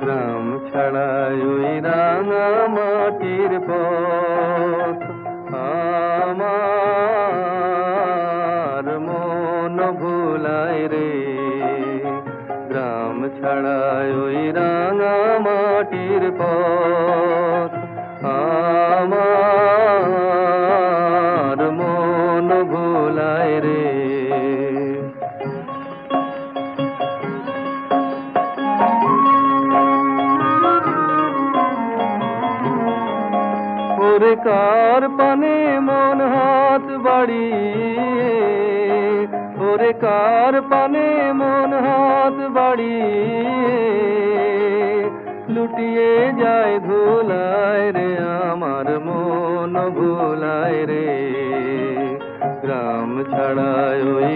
গ্রাম ছাড়াই ওই রাঙা মাটির পথ আমার মন ভুলায় রে। গ্রাম ছাড়াই ওই রাঙা মাটির পথ আমার মন ভুলায় রে। ওরে কার পানে মন হাত বাড়িয়ে, ওরে কার পানে মন হাত বাড়িয়ে লুটিয়ে যায় ধুলায় রে, আমার মন ভুলায় রে। গ্রাম ছাড়ায় ওই